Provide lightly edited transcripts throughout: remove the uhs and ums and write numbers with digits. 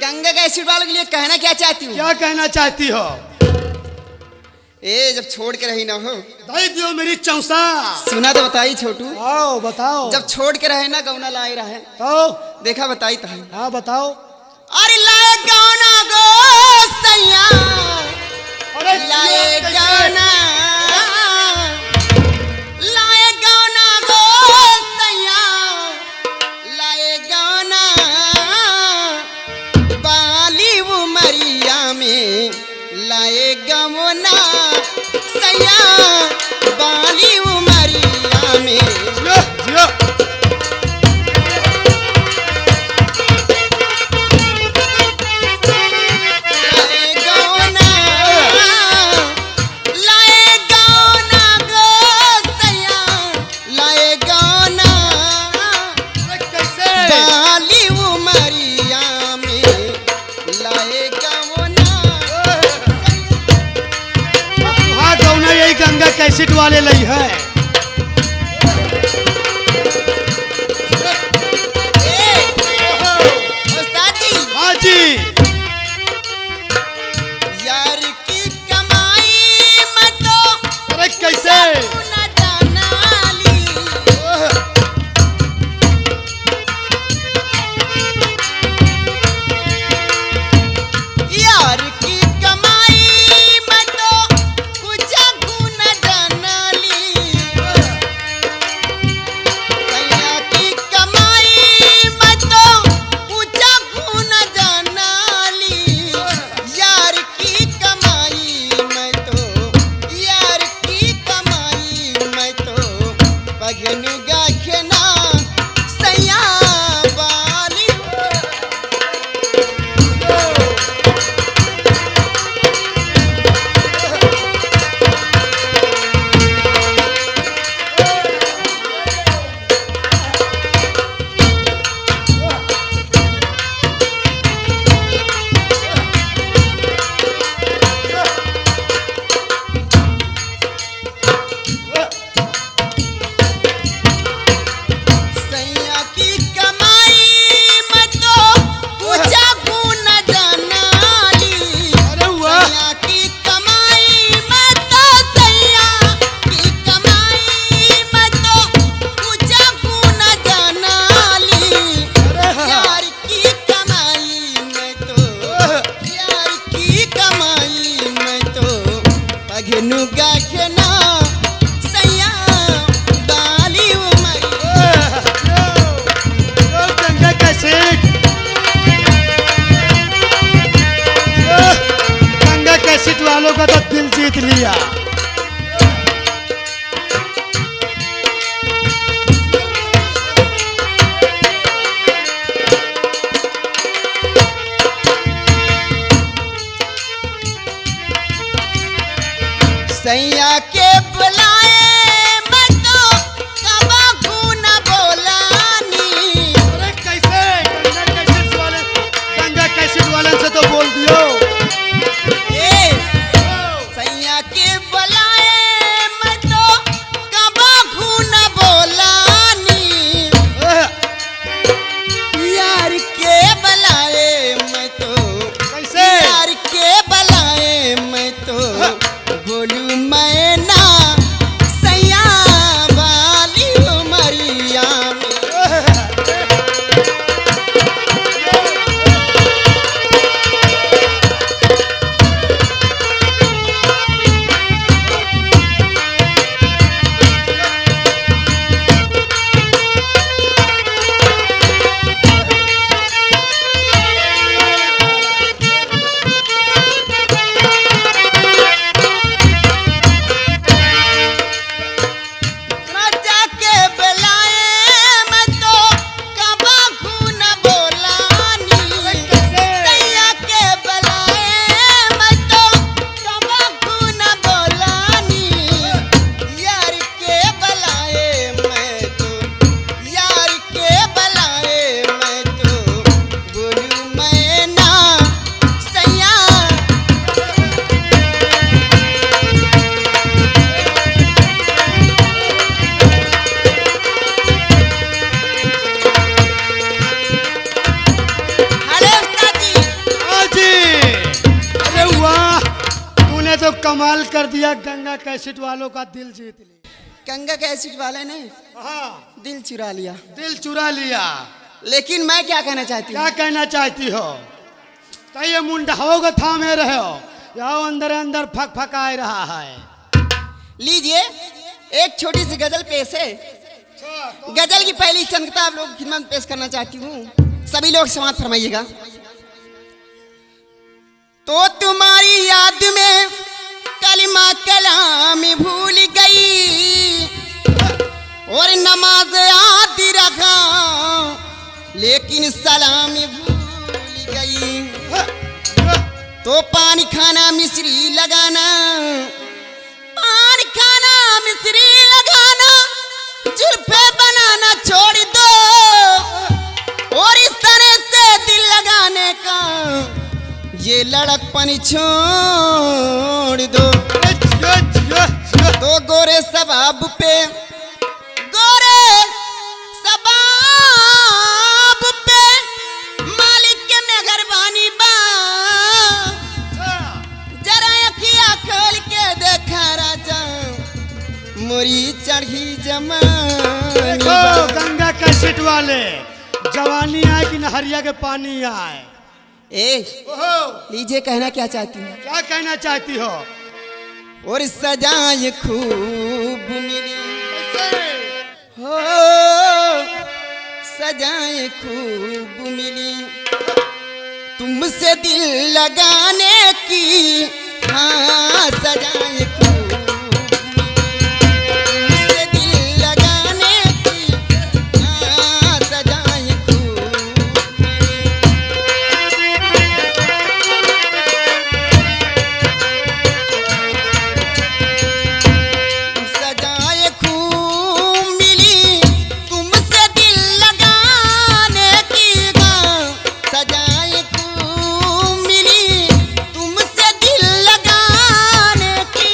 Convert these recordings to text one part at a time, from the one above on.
गंगा का एसिड वालों के लिए कहना क्या चाहती हूँ? क्या कहना चाहती हो? ए जब छोड़ के रही ना हो, दे दियो मेरी चौसा। सुना तो बताई छोटू। आओ बताओ। जब छोड़ के रहे ना गौना लाए रहे, तो देखा बताई तो है। हाँ बताओ। अरे लाए गौना गो सैया, अरे लाए कैसे? गौना, लाए गौना गो सैया, लाए गौना बाली उमरिया में, लाए गौना सैया बाली उमरिया में। जियो, जियो। लाए गौना, लाए गौना गो सैया, लाए गौना अरे कैसे? बाली उमरिया में, लाए गौना। वहाँ गौना यही गंगा कैसेट वाले लई है। उस्ताद जी, हाँ जी। यार की कमाई में तो अरे कैसे? न जानाली। यार की कमाई में तो कुछ गुण जानाली। सैया की कमाई में तो कुछ गुण जानाली। यार की कमाई में तो, यार की कमाई में तो पगनु गाखना सैया बाली। सैया की कमाई में तो कुछ गुण जानाली। अरे वाह। सैया की कमाई में तो, सैया की कमाई में तो कुछ गुण जानाली। अरे हाँ। यार की कमाई में तो, यार की कमाई में तो पगनु गाखना सैया बाली उमरिया। यो गंगा कैसेट। गंगा कैसेट वालों का तो दिल जीत लिया। सैया के बुलाए मैं तो कबा गुन बोलानी। अरे कैसे? गंगा कैसेट वाले से तो बोल दियो। ए सैया के कमाल कर दिया, गंगा कैसेट वालों का दिल जीत लिया। गंगा कैसेट वाले ने हाँ, दिल चुरा लिया। दिल चुरा लिया। लेकिन मैं क्या कहना चाहती हूँ? क्या कहना चाहती हो? तो ये मुंडा होगा थामे रहे हो, यहाँ अंदर अंदर फक फकाए रहा है। लीजिए एक छोटी सी गजल पेश है। गजल की पहली चंदता आप लोग खिदमत पेश करना चाहती हूँ, सभी लोग समाज फरमाइएगा। तो तुम्हारी याद में कलिमा कलाम भूल गई और नमाज याद रखा लेकिन सलाम भूल गई। तो पानी खाना मिश्री लगाना, पानी खाना मिश्री लगाना, जुल्फे बनाना छोड़ दो और इस तरह से दिल लगाने का ये लड़कपन छोड़ दो। तो गोरे सबाब पे, गोरे सबाब पे मालिक के मेहरबानी बा, जरा अखियाँ खोल के देखा राजा मोरी चढ़ी जमानी देखो बा। गंगा कैसेट वाले, जवानी आए कि नहरिया के पानी आए। लीजिए कहना क्या चाहती हूँ? क्या कहना चाहती हो? और सजाए खूब मिली हो, सजाए खूब मिली तुमसे दिल लगाने की, हाँ सजाए खूब तुमसे दिल लगाने की, हाँ सजाए खूब सजाए खूब मिली तुमसे दिल लगाने की, सजाए खूब मिली तुमसे दिल लगाने की।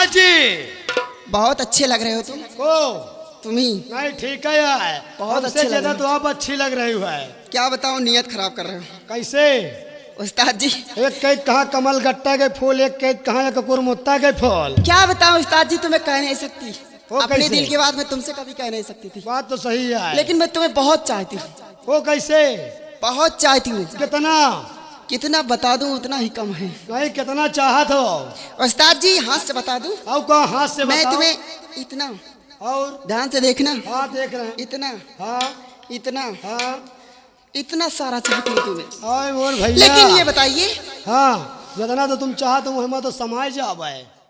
जी बहुत अच्छे लग रहे हो तुम। तुम ही नहीं ठीक है यार, बहुत हमसे अच्छे लग ज्यादा रहे तो आप अच्छी लग रही हो है। क्या बताऊं, नियत खराब कर रहे हो कैसे? उस्ताद जी। एक कैद कहाँ कमल गट्टा के फूल, एक कैद कहाँ एक कुरमुत्ता के फूल। क्या बताऊं उस्ताद जी, तुम्हें कह नहीं सकती। वो अपने कैसे? दिल की बात मैं तुमसे कभी कह नहीं सकती थी, बात तो सही है, लेकिन मैं तुम्हें बहुत चाहती हूँ। वो कैसे? बहुत चाहती हूँ। कितना? कितना बता दूं उतना ही कम है। नहीं कितना चाहत हो? उस्ताद जी हाथ से बता दूं? अब कहाँ हाथ से मैं बताओ। तुम्हें इतना, और ध्यान से देखना, हाँ देख रहे हैं। इतना हाँ इतना हाँ इतना सारा चाहती हूँ तुम्हें। ओए मोर भैया, लेकिन ये बताइए, हाँ जितना तो तुम चाहते हो हमें तो समाज जावे।